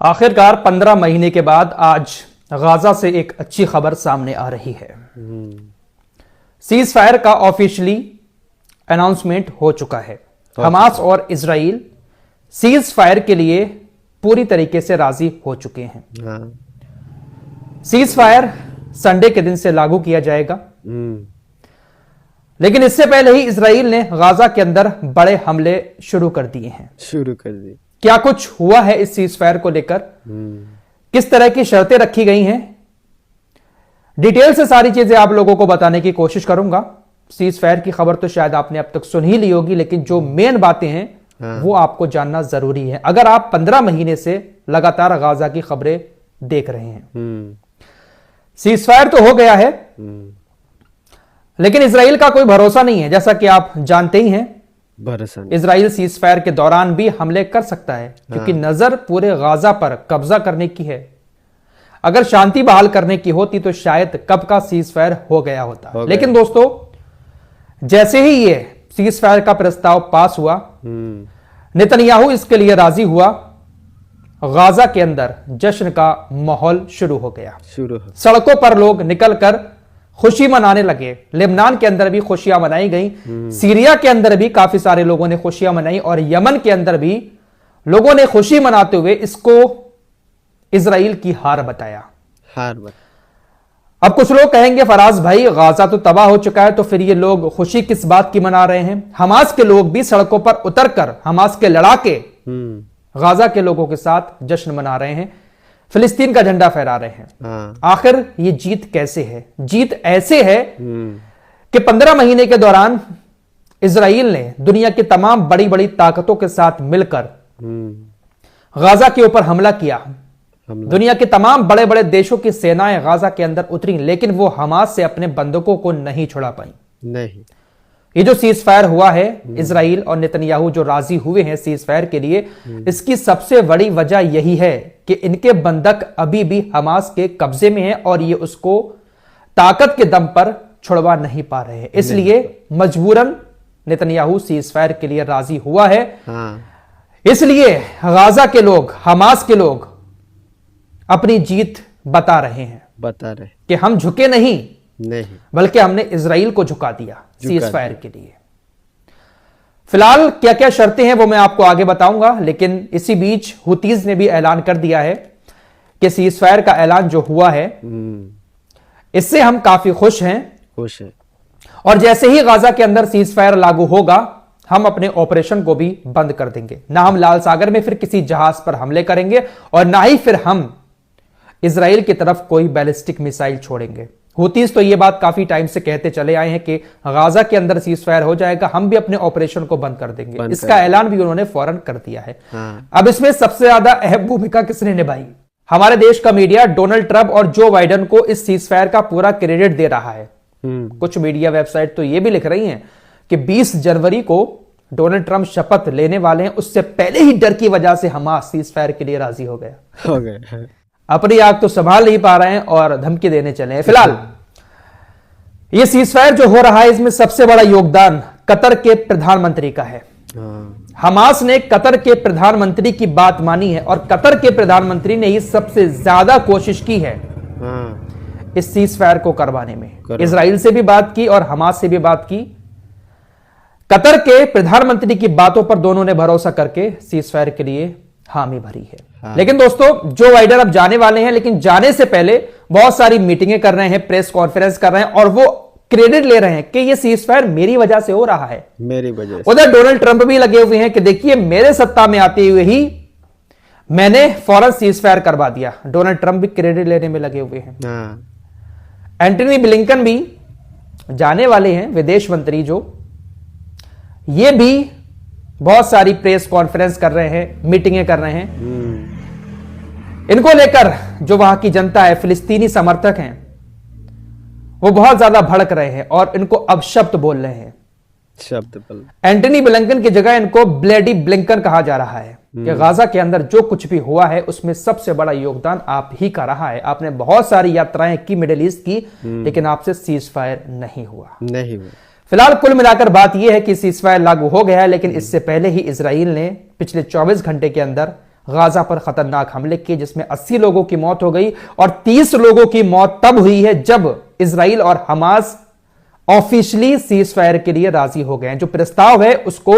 आखिरकार 15 महीने के बाद आज गाजा से एक अच्छी खबर सामने आ रही है। सीज फायर का ऑफिशियली अनाउंसमेंट हो चुका है। हमास और इजराइल सीज फायर के लिए पूरी तरीके से राजी हो चुके हैं। सीज फायर संडे के दिन से लागू किया जाएगा, लेकिन इससे पहले ही इजराइल ने गाजा के अंदर बड़े हमले शुरू कर दिए हैं। क्या कुछ हुआ है इस सीज फायर को लेकर, किस तरह की शर्तें रखी गई हैं, डिटेल से सारी चीजें आप लोगों को बताने की कोशिश करूंगा। सीज फायर की खबर तो शायद आपने अब तक सुन ही ली होगी, लेकिन जो मेन बातें हैं वो आपको जानना जरूरी है अगर आप 15 महीने से लगातार गाजा की खबरें देख रहे हैं। सीज फायर तो हो गया है, लेकिन इजराइल का कोई भरोसा नहीं है। जैसा कि आप जानते ही हैं, इजराइल सीज फायर के दौरान भी हमले कर सकता है, क्योंकि नजर पूरे गाजा पर कब्जा करने की है। अगर शांति बहाल करने की होती तो शायद कब का सीज फायर हो गया होता। लेकिन दोस्तों, जैसे ही ये सीज फायर का प्रस्ताव पास हुआ, नेतन्याहू इसके लिए राजी हुआ, गाजा के अंदर जश्न का माहौल शुरू हो गया। सड़कों पर लोग निकलकर खुशी मनाने लगे। लेबनान के अंदर भी खुशियां मनाई गई, सीरिया के अंदर भी काफी सारे लोगों ने खुशियां मनाई, और यमन के अंदर भी लोगों ने खुशी मनाते हुए इसको इजराइल की हार बताया। अब कुछ लोग कहेंगे, फराज भाई गाजा तो तबाह हो चुका है, तो फिर ये लोग खुशी किस बात की मना रहे हैं? हमास के लोग भी सड़कों पर उतरकर हमास के लड़ाके गाजा के लोगों के साथ जश्न मना रहे हैं, फिलिस्तीन का झंडा फहरा रहे हैं। आखिर ये जीत कैसे है? जीत ऐसे है कि 15 महीने के दौरान इजराइल ने दुनिया की तमाम बड़ी बड़ी ताकतों के साथ मिलकर गाजा के ऊपर हमला किया। दुनिया के तमाम बड़े बड़े देशों की सेनाएं गाजा के अंदर उतरी, लेकिन वो हमास से अपने बंधकों को नहीं छुड़ा पाई। ये जो सीज फायर हुआ है, इजराइल और नेतन्याहू जो राजी हुए हैं सीज फायर के लिए, इसकी सबसे बड़ी वजह यही है कि इनके बंधक अभी भी हमास के कब्जे में हैं और ये उसको ताकत के दम पर छुड़वा नहीं पा रहे हैं। इसलिए मजबूरन नेतन्याहू सीज फायर के लिए राजी हुआ है। इसलिए गाजा के लोग, हमास के लोग अपनी जीत बता रहे हैं कि हम झुके नहीं, बल्कि हमने इजराइल को झुका दिया सीज फायर के लिए। फिलहाल क्या क्या शर्तें हैं वो मैं आपको आगे बताऊंगा, लेकिन इसी बीच हुतीज ने भी ऐलान कर दिया है कि सीज फायर का ऐलान जो हुआ है, इससे हम काफी खुश हैं। और जैसे ही गाजा के अंदर सीज फायर लागू होगा, हम अपने ऑपरेशन को भी बंद कर देंगे। ना हम लाल सागर में फिर किसी जहाज पर हमले करेंगे, और ना ही फिर हम इजराइल की तरफ कोई बैलिस्टिक मिसाइल छोड़ेंगे। हुतीज तो ये बात काफी टाइम से कहते चले आए हैं कि गाजा के अंदर सीज फायर हो जाएगा, हम भी अपने ऑपरेशन को बंद कर देंगे। इसका ऐलान भी उन्होंने फौरन कर दिया है। अब इसमें सबसे ज्यादा अहम भूमिका किसने निभाई? हमारे देश का मीडिया डोनाल्ड ट्रंप और जो बाइडेन को इस सीज फायर का पूरा क्रेडिट दे रहा है। कुछ मीडिया वेबसाइट तो ये भी लिख रही हैं कि 20 जनवरी को डोनाल्ड ट्रंप शपथ लेने वाले हैं, उससे पहले ही डर की वजह से हमास सीज फायर के लिए राजी हो गया। अपनी आग तो संभाल नहीं पा रहे हैं और धमकी देने चले हैं। फिलहाल ये सीज फायर जो हो रहा है, इसमें सबसे बड़ा योगदान कतर के प्रधानमंत्री का है। हमास ने कतर के प्रधानमंत्री की बात मानी है, और कतर के प्रधानमंत्री ने ही सबसे ज्यादा कोशिश की है इस सीज फायर को करवाने में। इजराइल से भी बात की और हमास से भी बात की। कतर के प्रधानमंत्री की बातों पर दोनों ने भरोसा करके सीज फायर के लिए हामी भरी है। लेकिन दोस्तों, जो बाइडेन अब जाने वाले हैं, लेकिन जाने से पहले बहुत सारी मीटिंगें कर रहे हैं, प्रेस कॉन्फ्रेंस कर रहे हैं, और वो क्रेडिट ले रहे हैं कि ये सीज फायर मेरी वजह से हो रहा है, मेरी वजह से। उधर डोनाल्ड ट्रंप भी लगे हुए हैं कि देखिए, मेरे सत्ता में आते हुए ही मैंने फौरन सीज फायर करवा दिया। डोनाल्ड ट्रंप भी क्रेडिट लेने में लगे हुए हैं। एंटनी ब्लिंकन भी जाने वाले हैं, विदेश मंत्री, जो ये भी बहुत सारी प्रेस कॉन्फ्रेंस कर रहे हैं, मीटिंगें कर रहे हैं। इनको लेकर जो वहां की जनता है, फिलिस्तीनी समर्थक हैं, वो बहुत ज्यादा भड़क रहे हैं और इनको अपशब्द बोल रहे हैं। एंटनी ब्लिंकन की जगह इनको ब्लेडी ब्लिंकन कहा जा रहा है कि गाजा के अंदर जो कुछ भी हुआ है उसमें सबसे बड़ा योगदान आप ही का रहा है। आपने बहुत सारी यात्राएं की, मिडिल ईस्ट की, लेकिन आपसे सीज फायर नहीं हुआ। फिलहाल कुल मिलाकर बात यह है कि सीज फायर लागू हो गया है, लेकिन इससे पहले ही इजराइल ने पिछले 24 घंटे के अंदर गाजा पर खतरनाक हमले किए जिसमें 80 लोगों की मौत हो गई और 30 लोगों की मौत तब हुई है जब इजराइल और हमास ऑफिशियली सीज फायर के लिए राजी हो गए हैं। जो प्रस्ताव है उसको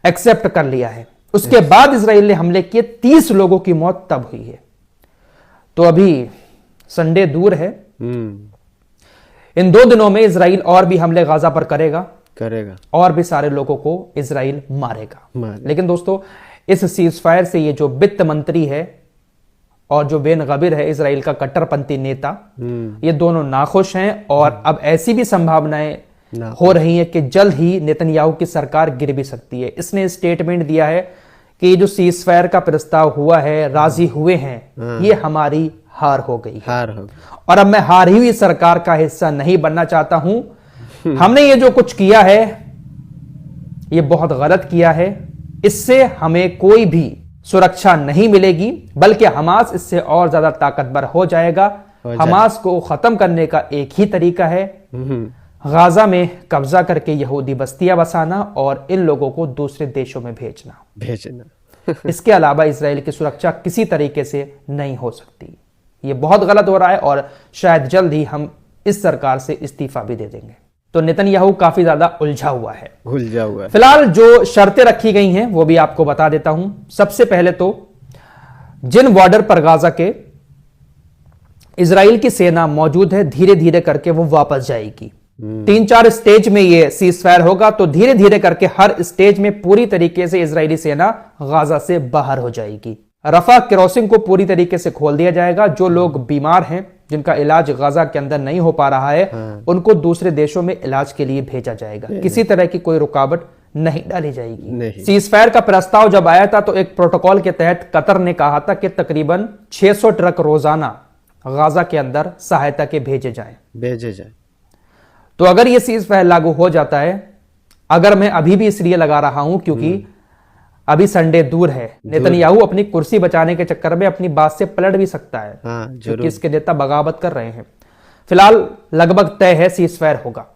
एक्सेप्ट कर लिया है। उसके बाद इजराइल ने हमले किए, 30 लोगों की मौत तब हुई है। तो अभी संडे दूर है, इन 2 दिनों में इजराइल और भी हमले गाजा पर करेगा और भी सारे लोगों को इजराइल मारेगा। लेकिन दोस्तों, इस सीज फायर से ये जो वित्त मंत्री है और जो बेन गबीर है इजराइल का कट्टरपंथी नेता, ये दोनों नाखुश हैं और अब ऐसी भी संभावनाएं हो रही है कि जल्द ही नेतन्याहू की सरकार गिर भी सकती है। इसने स्टेटमेंट दिया है कि ये जो सीज फायर का प्रस्ताव हुआ है, राजी हुए हैं, ये हमारी हार हो गई और अब मैं हारी हुई सरकार का हिस्सा नहीं बनना चाहता हूं। हमने ये जो कुछ किया है ये बहुत गलत किया है, इससे हमें कोई भी सुरक्षा नहीं मिलेगी, बल्कि हमास इससे और ज्यादा ताकतवर हो जाएगा। हमास को खत्म करने का एक ही तरीका है, गाजा में कब्जा करके यहूदी बस्तियां बसाना और इन लोगों को दूसरे देशों में भेजना। इसके अलावा इजराइल की सुरक्षा किसी तरीके से नहीं हो सकती। ये बहुत गलत हो रहा है और शायद जल्द ही हम इस सरकार से इस्तीफा भी दे देंगे। तो नेतन्याहू काफी ज्यादा उलझा हुआ है। फिलहाल जो शर्तें रखी गई हैं वो भी आपको बता देता हूं। सबसे पहले तो जिन बॉर्डर पर गाजा के इजराइल की सेना मौजूद है, धीरे धीरे करके वो वापस जाएगी। 3-4 स्टेज में ये सीज फायर होगा, तो धीरे धीरे करके हर स्टेज में पूरी तरीके से इजरायली सेना गाजा से बाहर हो जाएगी। रफा क्रॉसिंग को पूरी तरीके से खोल दिया जाएगा। जो लोग बीमार हैं, जिनका इलाज गाजा के अंदर नहीं हो पा रहा है, उनको दूसरे देशों में इलाज के लिए भेजा जाएगा। किसी तरह की कोई रुकावट नहीं डाली जाएगी। सीज फायर का प्रस्ताव जब आया था तो एक प्रोटोकॉल के तहत कतर ने कहा था कि तकरीबन 600 ट्रक रोजाना गाजा के अंदर सहायता के भेजे जाए। तो अगर यह सीज फायर लागू हो जाता है, अगर मैं अभी भी इसलिए लगा रहा हूं क्योंकि अभी संडे दूर है, नेतन्याहू अपनी कुर्सी बचाने के चक्कर में अपनी बात से पलट भी सकता है, क्योंकि इसके नेता बगावत कर रहे हैं। फिलहाल लगभग तय है सीज फायर होगा।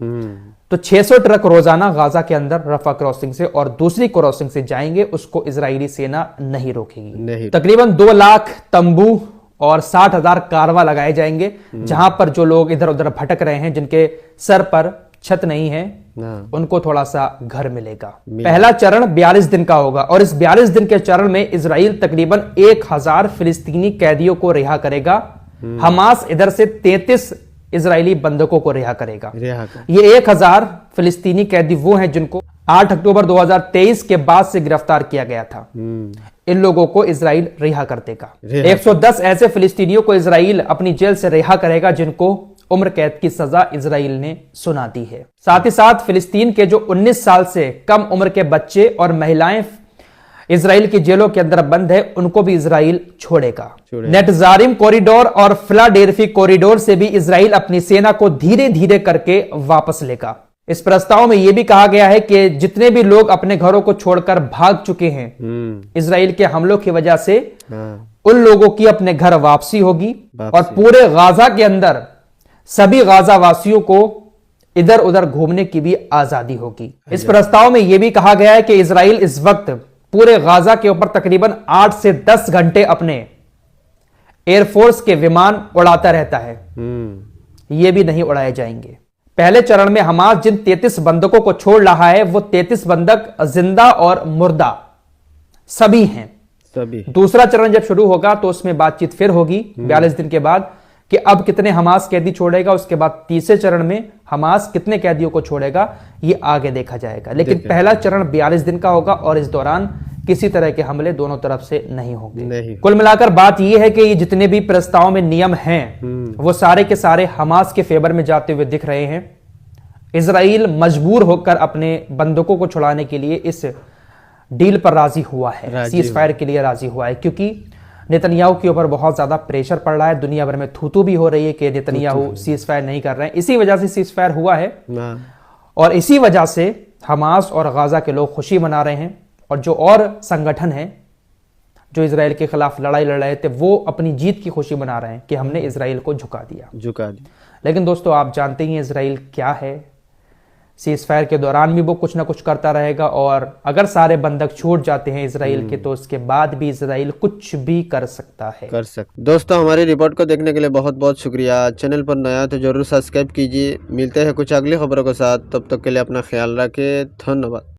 तो 600 ट्रक रोजाना गाजा के अंदर रफा क्रॉसिंग से और दूसरी क्रॉसिंग से जाएंगे, उसको इजरायली सेना नहीं रोकेगी। तकरीबन 2 लाख तंबू और 60,000 कारवा लगाए जाएंगे, जहां पर जो लोग इधर उधर भटक रहे हैं, जिनके सर पर छत नहीं है, उनको थोड़ा सा घर मिलेगा। पहला चरण 42 दिन का होगा और इस 42 दिन के चरण में इजराइल तकरीबन 1000 फिलिस्तीनी कैदियों को रिहा करेगा। हमास इधर से 33 इजरायली बंधकों को रिहा करेगा। ये 1000 फिलिस्तीनी कैदी वो हैं जिनको 8 अक्टूबर 2023 के बाद से गिरफ्तार किया गया था। इन लोगों को इजराइल रिहा कर देगा। 110 ऐसे फिलिस्तीनियों को इजराइल अपनी जेल से रिहा करेगा जिनको उम्र कैद की सजा इजराइल ने सुना दी है। साथ ही साथ फिलिस्तीन के जो 19 साल से कम उम्र के बच्चे और महिलाएं इजराइल की जेलों के अंदर बंद है, उनको भी इजराइल छोड़ेगा। नेटजारिम कॉरिडोर और फिलाडेल्फी कॉरिडोर से भी इजराइल अपनी सेना को धीरे धीरे करके वापस लेगा। इस प्रस्ताव में यह भी कहा गया है कि जितने भी लोग अपने घरों को छोड़कर भाग चुके हैं इजराइल के हमलों की वजह से, उन लोगों की अपने घर वापसी होगी और पूरे गाजा के अंदर सभी गाजा वासियों को इधर उधर घूमने की भी आजादी होगी। इस प्रस्ताव में यह भी कहा गया है कि इजराइल इस वक्त पूरे गाजा के ऊपर तकरीबन 8 से 10 घंटे अपने एयरफोर्स के विमान उड़ाता रहता है। ये भी नहीं उड़ाए जाएंगे। पहले चरण में हमास जिन 33 बंधकों को छोड़ रहा है, वो 33 बंधक जिंदा और मुर्दा सभी हैं। दूसरा चरण जब शुरू होगा तो उसमें बातचीत फिर होगी 42 दिन के बाद कि अब कितने हमास कैदी छोड़ेगा। उसके बाद तीसरे चरण में हमास कितने कैदियों को छोड़ेगा, ये आगे देखा जाएगा। लेकिन पहला चरण 42 दिन का होगा और इस दौरान किसी तरह के हमले दोनों तरफ से नहीं होंगे। कुल मिलाकर बात यह है कि ये जितने भी प्रस्ताव में नियम हैं वो सारे के सारे हमास के फेवर में जाते हुए दिख रहे हैं। इजराइल मजबूर होकर अपने बंधकों को छुड़ाने के लिए इस डील पर राजी हुआ है, सीज फायर के लिए राजी हुआ है, क्योंकि नेतन्याहू के ऊपर बहुत ज्यादा प्रेशर पड़ रहा है। दुनिया भर में थूथू भी हो रही है कि नेतन्याहू सीज फायर नहीं कर रहे हैं। इसी वजह से सीज फायर हुआ है और इसी वजह से हमास और गाजा के लोग खुशी मना रहे हैं और जो और संगठन हैं जो इजराइल के खिलाफ लड़ाई लड़ रहे थे वो अपनी जीत की खुशी मना रहे हैं कि हमने इजराइल को झुका दिया। लेकिन दोस्तों, आप जानते ही इजराइल क्या है। सीज फायर के दौरान भी वो कुछ ना कुछ करता रहेगा, और अगर सारे बंधक छूट जाते हैं इजराइल के तो उसके बाद भी इजराइल कुछ भी कर सकता है। दोस्तों, हमारी रिपोर्ट को देखने के लिए बहुत बहुत शुक्रिया। चैनल पर नया तो जरूर सब्सक्राइब कीजिए। मिलते हैं कुछ अगली खबरों के साथ, तब तक के लिए अपना ख्याल रखें। धन्यवाद।